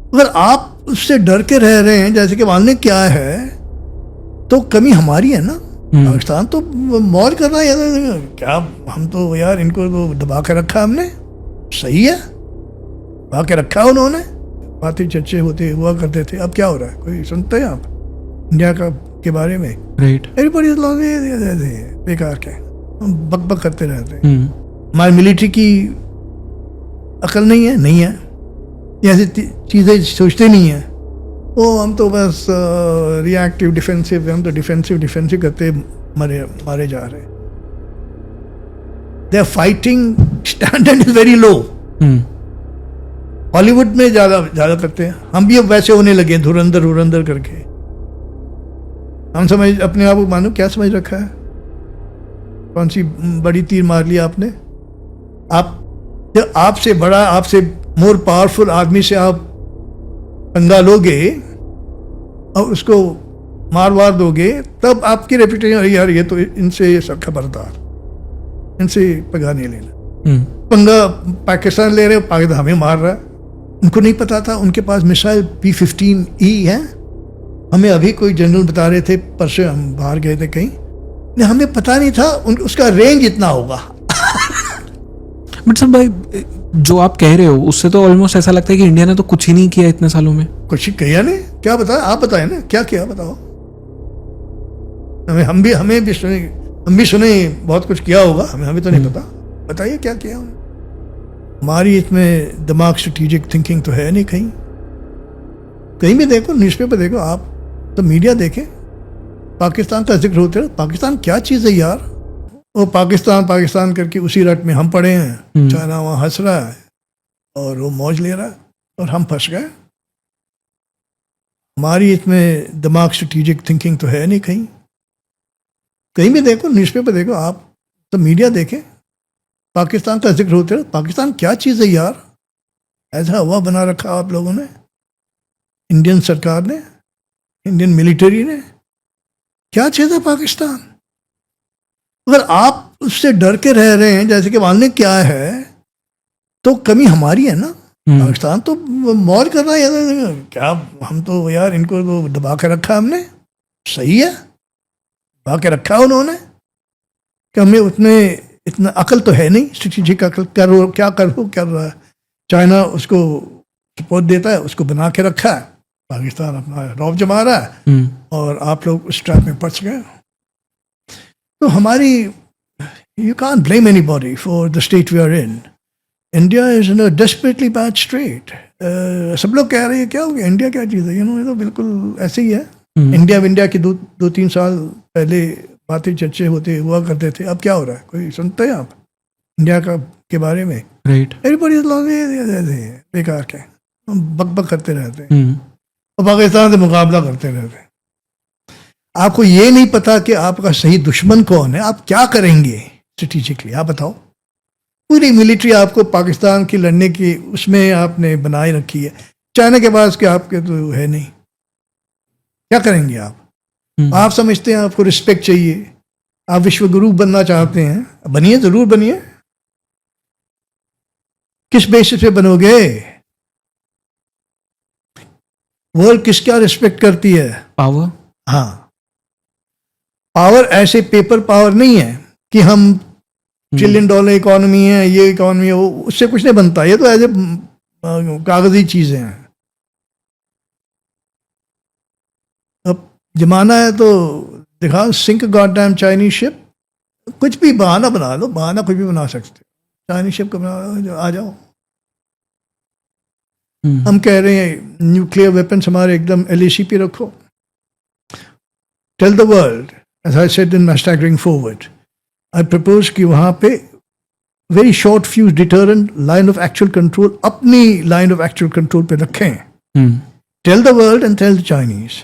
अगर आप उससे डर के रह रहे हैं जैसे कि मानने क्या है, तो कमी हमारी है ना। पाकिस्तान तो मौज कर रहा है क्या, हम तो यार इनको तो दबा के रखा हमने, सही है, दबा के रखा उन्होंने, बातें चर्चे होते हुआ करते थे। अब क्या हो रहा है, कोई सुनते हैं आप इंडिया के बारे में? राइट, एवरीबॉडी बेकार के बक बक करते रहते हैं। हमारी मिलिट्री की अकल नहीं है, ऐसी चीज़ें सोचते नहीं हैं वो। हम तो बस रिएक्टिव डिफेंसिव, हम तो डिफेंसिव करते मारे जा रहे हैं। They are fighting standard is very low. Hollywood में ज़्यादा करते हैं, हम भी अब वैसे होने लगे धुरंधर करके। हम समझ अपने आप को, मानो क्या समझ रखा है, कौन सी बड़ी तीर मार लिया आपने। आपसे बड़ा, आपसे मोर पावरफुल आदमी से आप पंगा लोगे और उसको मार दोगे, तब आपकी रेपुटेशन, यार ये तो इनसे सब खबरदार, इनसे पंगा नहीं लेना। पंगा पाकिस्तान ले रहे हो, पाकिस्तान हमें मार रहा है। उनको नहीं पता था उनके पास मिसाइल P-15E है। हमें अभी कोई जनरल बता रहे थे, परसों हम बाहर गए थे कहीं, हमें पता नहीं था उसका रेंज इतना होगा। बट सब भाई, जो आप कह रहे हो उससे तो ऑलमोस्ट ऐसा लगता है कि इंडिया ने तो कुछ ही नहीं किया इतने सालों में। कुछ ही किया नहीं, क्या बताया आप, बताए ना क्या किया, बताओ। हम भी सुने बहुत कुछ किया होगा, हमें तो नहीं पता, बताइए क्या किया। हमारी इसमें दिमाग, स्ट्रेटेजिक थिंकिंग तो है नहीं। कहीं भी देखो, न्यूज़पेपर देखो आप, तो मीडिया देखें, पाकिस्तान का जिक्र होता है। पाकिस्तान क्या चीज़ है यार, वो पाकिस्तान करके उसी रट में हम पड़े हैं। चाइना वहाँ हंस रहा है और वो मौज ले रहा है और हम फंस गए। हमारी इसमें दिमाग, स्ट्रेटेजिक थिंकिंग तो है नहीं। कहीं भी देखो, न्यूज़पेपर देखो आप, तो मीडिया देखें, पाकिस्तान का जिक्र होता है। पाकिस्तान क्या चीज़ है यार, ऐसा हवा बना रखा आप लोगों ने, इंडियन सरकार ने, इंडियन मिलिट्री ने। क्या चीज़ है पाकिस्तान? अगर आप उससे डर के रह रहे हैं जैसे कि मानने क्या है, तो कमी हमारी है ना। पाकिस्तान तो मौज कर रहा है क्या, हम तो यार इनको तो दबा के रखा हमने, सही है, दबा के रखा उन्होंने कि हमें इतना अकल तो है नहीं, स्ट्रेटेजिक अकल। क्या कर रहा है चाइना, उसको सपोर्ट देता है, उसको बना के रखा है। पाकिस्तान अपना रौब जमा रहा है और आप लोग उस ट्रैप में फंस गए। तो हमारी, you can't blame anybody for the state we are in. India is in a desperately bad state. सब लोग कह रहे हैं क्या हो गया, इंडिया क्या चीज़ है, ये तो बिल्कुल ऐसे ही है। इंडिया की 2-3 साल पहले बातें चर्चे होते हुआ करते थे। अब क्या हो रहा है, कोई सुनते हैं आप इंडिया के बारे में? राइट, एवरीबॉडी बेकार के बक करते रहते हैं और पाकिस्तान से मुकाबला करते रहते हैं। आपको ये नहीं पता कि आपका सही दुश्मन कौन है, आप क्या करेंगे स्ट्रेटेजिकली, आप बताओ। पूरी मिलिट्री आपको पाकिस्तान की लड़ने की उसमें आपने बनाए रखी है। चाइना के पास के आपके तो है नहीं, क्या करेंगे आप? आप समझते हैं आपको रिस्पेक्ट चाहिए, आप विश्व गुरु बनना चाहते हैं, बनिए, जरूर बनिए। किस बेसिस पे बनोगे? वर्ल्ड किसका रिस्पेक्ट करती है? पावर। हाँ, पावर ऐसे पेपर पावर नहीं है कि हम $1 ट्रिलियन इकोनॉमी है, ये इकोनॉमी है, वो उससे कुछ नहीं बनता। ये तो ऐसे कागजी चीजें हैं। अब जमाना है तो दिखाओ, सिंक गॉडडैम चाइनीज शिप। कुछ भी बहाना बना लो, बहाना कुछ भी बना सकते हो। चाइनीज शिप को बना, आ जाओ। हम कह रहे हैं न्यूक्लियर वेपन्स हमारे एकदम LAC पे रखो। Tell the world, as I said in my staggering forward, I propose कि वहाँ पे very short fuse deterrent line of actual control, अपनी line of actual control पे रखें। Tell the world and tell the Chinese।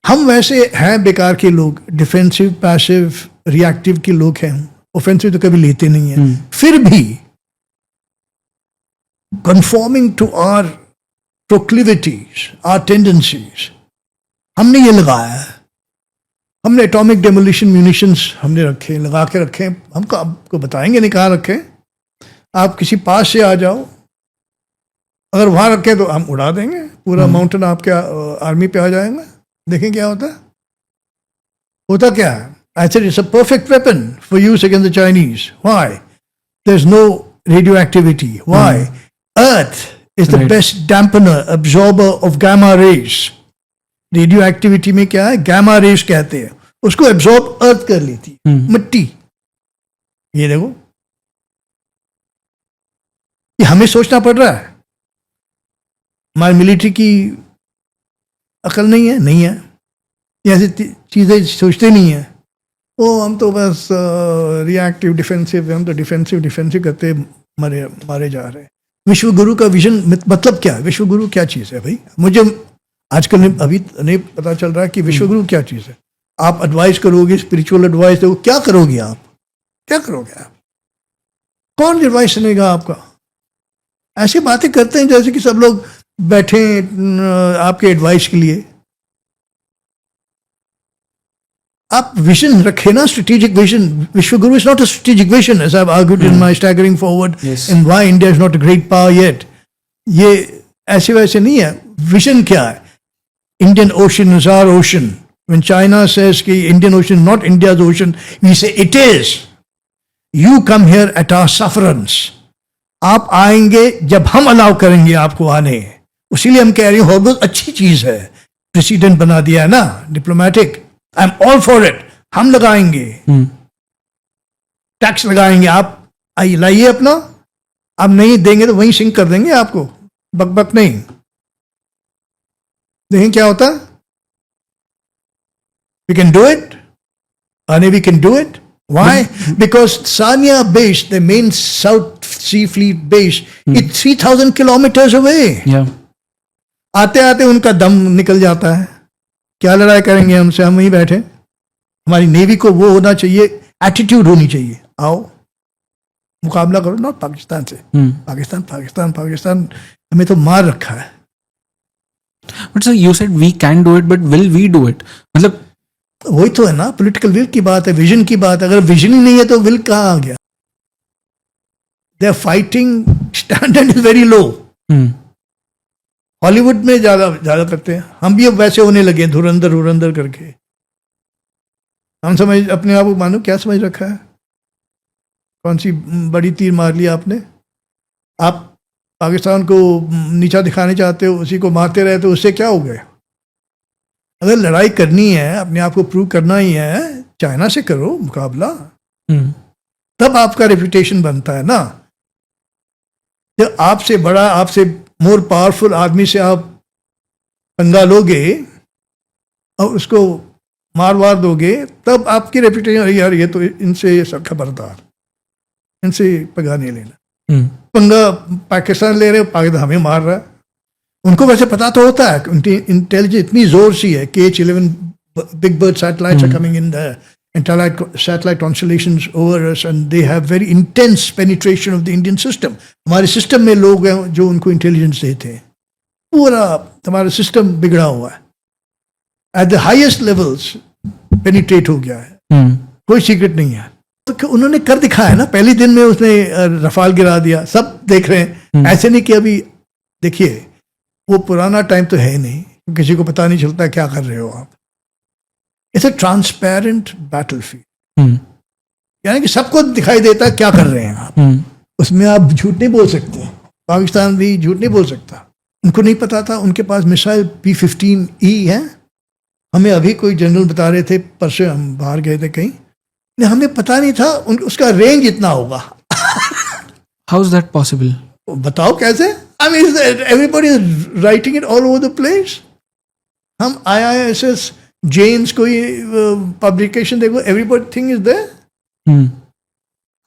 हम वैसे हैं बेकार के लोग, डिफेंसिव, पैसिव, रिएक्टिव के लोग हैं, ऑफेंसिव तो कभी लेते नहीं हैं। फिर भी conforming to our proclivities, our tendencies, हमने ये लगाया है। हमने एटॉमिक डेमोलिशन म्यूनिशंस हमने रखे, लगा के रखे। हमको आपको बताएंगे नहीं कहाँ रखे। आप किसी पास से आ जाओ, अगर वहां रखे तो हम उड़ा देंगे, पूरा माउंटेन आपके आर्मी पे आ जाएगा। देखें क्या होता है। होता क्या है, I said it's a perfect weapon for use against the Chinese. Why? There is no radioactivity. Why? Earth is the Right. Best dampener, absorber of gamma rays. Radioactivity में क्या है, गामा रेज कहते हैं उसको, absorb अर्थ कर लेती है, मिट्टी। ये देखो, ये हमें सोचना पड़ रहा है। हमारी मिलिट्री की अकल नहीं है, नहीं है, ये ऐसी चीजें सोचते नहीं है। वो हम तो बस रिएक्टिव डिफेंसिव, हम तो डिफेंसिव करते मारे जा रहे हैं। विश्व गुरु का विजन मतलब क्या है? विश्व गुरु क्या चीज है भाई? मुझे आजकल अभी नहीं पता चल रहा है कि विश्व गुरु क्या चीज है। आप एडवाइस करोगे, स्पिरिचुअल एडवाइस दोगे, क्या करोगे आप? क्या करोगे आप? कौन एडवाइस सुनेगा आपका? ऐसी बातें करते हैं जैसे कि सब लोग बैठे आपके एडवाइस के लिए। आप विजन रखे ना, strategic vision. Vishwa Guru is not a strategic vision, as I have argued in my staggering forward in why India is not a great power yet. ये ऐसे वैसे नहीं है। विजन क्या है? Indian Ocean is our ocean. When China says कि Indian Ocean not India's ocean, we say it is. You come here at our sufferance. आप आएंगे जब हम अलाउ करेंगे आपको आने। इसीलिए हम कह रहे हैं हॉर्मोज अच्छी चीज है, प्रेसिडेंट बना दिया है ना, diplomatic. I am all for it. हम लगाएंगे, टैक्स लगाएंगे, आप आइए लाइए अपना। आप नहीं देंगे तो वहीं सिंक कर देंगे आपको, बक बक नहीं। देखें क्या होता है। We can do it, and we can do it. Why? Because Sanya base, the main South Sea Fleet base, it's 3,000 kilometers away. Yeah. आते आते उनका दम निकल जाता है। क्या लड़ाई करेंगे हमसे? हम वहीं बैठे। हमारी नेवी को वो होना चाहिए, एटीट्यूड होनी चाहिए, आओ मुकाबला करो ना पाकिस्तान से। पाकिस्तान हमें तो मार रखा है। But sir, you said we can do it, but will we do it? मतलब वही तो है ना, पॉलिटिकल विल की बात है, विजन की बात है। अगर विजन ही नहीं है तो विल कहाँ आ गया? They are fighting, standard is very low. Hollywood में ज्यादा करते हैं। हम भी अब वैसे होने लगे, धुरंधर करके। हम समझ अपने आप को, मानो क्या समझ रखा है? कौन सी बड़ी तीर मार लिया आपने? आप पाकिस्तान को नीचा दिखाने चाहते हो, उसी को मारते रहे तो उससे क्या हो गया? अगर लड़ाई करनी है, अपने आप को प्रूव करना ही है, चाइना से करो मुकाबला। तब आपका रेपुटेशन बनता है ना। जब आपसे बड़ा, आपसे मोर पावरफुल आदमी से आप पंगा लोगे और उसको मार दोगे, तब आपकी रेपुटेशन, यार ये तो इनसे सब खबरदार, इनसे पंगा नहीं लेना। पंगा पाकिस्तान ले रहे हो, पाकिस्तान हमें मार रहा है। उनको वैसे पता तो होता है, उनकी इंटेलिजेंस इतनी जोर सी है कि H-11 big bird satellites are coming in the satellite constellations over us, and they have very intense penetration of the Indian system. हमारे सिस्टम में लोग हैं जो उनको इंटेलिजेंस देते हैं। पूरा हमारा सिस्टम बिगड़ा हुआ है, at the highest levels penetrate हो गया है। कोई सीक्रेट नहीं है। तो उन्होंने कर दिखाया ना, पहले दिन में उसने रफाल गिरा दिया, सब देख रहे हैं। ऐसे नहीं कि अभी देखिए, वो पुराना टाइम तो है नहीं, किसी को पता नहीं चलता क्या कर रहे हो आप। इट्स अ ट्रांसपेरेंट बैटलफील्ड, यानी कि सबको दिखाई देता है क्या कर रहे हैं आप। उसमें आप झूठ नहीं बोल सकते। पाकिस्तान भी झूठ नहीं बोल सकता। उनको नहीं पता था, उनके पास मिसाइल P-15E है। हमें अभी कोई जनरल बता रहे थे, परसों हम बाहर गए थे कहीं, हमें पता नहीं था उसका रेंज इतना होगा। How is that possible? बताओ कैसे? I mean, everybody is writing it all over the place. हम IISS जेन्स कोई पब्लिकेशन देखो, everybody thing is there.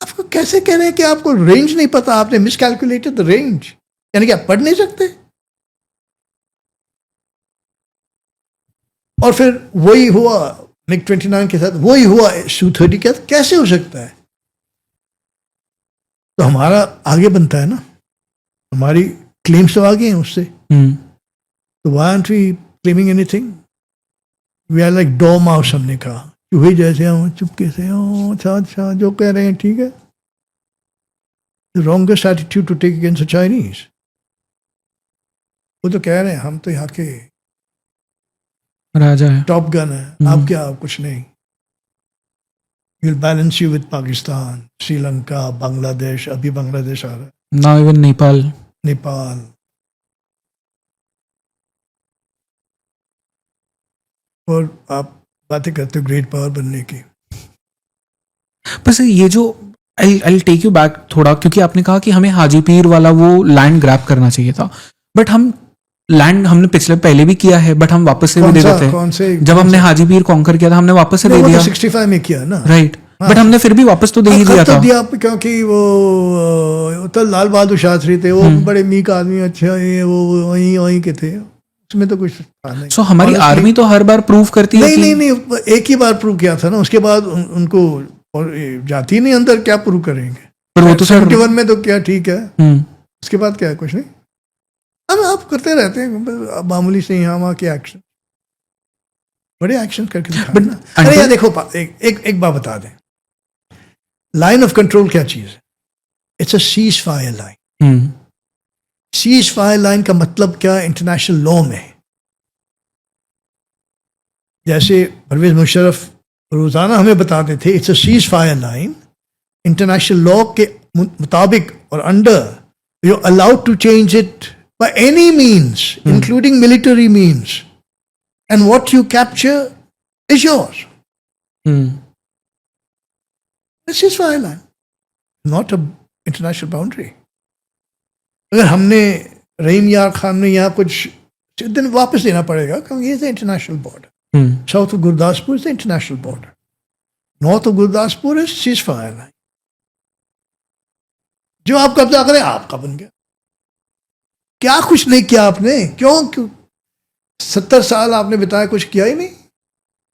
आपको कैसे कह रहे हैं कि आपको रेंज नहीं पता? आपने मिसकैलकुलेटेड द रेंज, यानी कि आप पढ़ नहीं सकते। और फिर वही हुआ MiG-29 के साथ, वही हुआ Su-30 के साथ। कैसे हो सकता है? तो हमारा आगे बनता है ना, हमारी क्लेम्स तो आगे हैं उससे। तो why aren't we claiming anything? We are like dormouse, हमने कहा चूहे जैसे, हम चुपके से अच्छा जो कह रहे हैं ठीक है। The wrongest attitude to take against the Chinese. वो तो कह रहे हैं हम तो यहाँ के राजा है। टॉप गन है, आप क्या, आप कुछ नहीं, will balance you with Pakistan, Sri Lanka, Bangladesh, अभी बांग्लादेश आ रहा है, नाउ इवन नेपाल। नेपाल। और आप बातें करते हो ग्रेट पावर बनने की। बस ये जो आई टेक यू बैक थोड़ा, क्योंकि आपने कहा कि हमें हाजी पीर वाला वो लैंड ग्रैब करना चाहिए था, बट हम लैंड हमने पहले भी किया है, बट हम वापस से भी दे देते कौन से हैं। जब हमने हाजी पीर कॉन्कर किया था हमने वापस से दे दिया, 65 में किया ना, राइट। बट हमने फिर भी वापस तो दे ही दिया था। दिया क्योंकि वो तो लाल बहादुर शास्त्री थे, वो बड़े मीक आदमी, अच्छा ये वो वहीं के थे, उसमें तो कुछ था नहीं। सो हमारी आर्मी तो हर बार प्रूव करती है। नहीं, एक ही बार प्रूव किया था ना, उसके बाद उनको और जाती नहीं अंदर, क्या प्रूव करेंगे। पर वो तो 71 में तो क्या ठीक है, उसके बाद क्या है, कुछ नहीं। हम आप करते रहते हैं मामूली से यहाँ वहाँ के एक्शन, बड़े एक्शन करके दिखाना। अरे यार देखो, एक बात बता दें, लाइन ऑफ कंट्रोल क्या चीज है? It's a ceasefire line. Cease fire line का मतलब क्या इंटरनेशनल लॉ में? जैसे परवेज मुशर्रफ रोजाना हमें बताते थे, it's a ceasefire line, international law के मुताबिक और under you allowed to change it by any means, including military means, and what you capture is yours. This is fire line, not a international boundary. अगर हमने रहीम यार खान ने यहाँ कुछ दिन वापस देना पड़ेगा, क्योंकि ये international border. South of Gurdaspur is international border, north of Gurdaspur is cease fire line. जो आप कब्जा करें आपका बन गया। क्या कुछ नहीं किया आपने? क्यों 70 साल आपने बिताया, कुछ किया ही नहीं।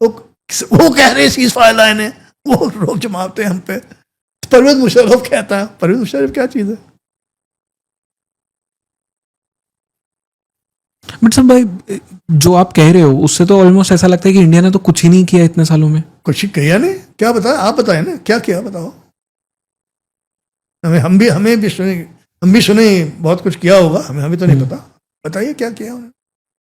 वो कह रहे सीज फायर लाइन है, वो रोक जमाते हैं हम पे। परवेज मुशर्रफ कहता है, परवेज मुशर्रफ क्या चीज है? बट सब भाई, जो आप कह रहे हो उससे तो ऑलमोस्ट ऐसा लगता है कि इंडिया ने तो कुछ ही नहीं किया इतने सालों में। कुछ ही किया नहीं? क्या बताया, आप बताए ना क्या किया, बताओ। हमें भी सुने, बहुत कुछ किया होगा, हमें तो नहीं पता। बताइए क्या किया उन्होंने।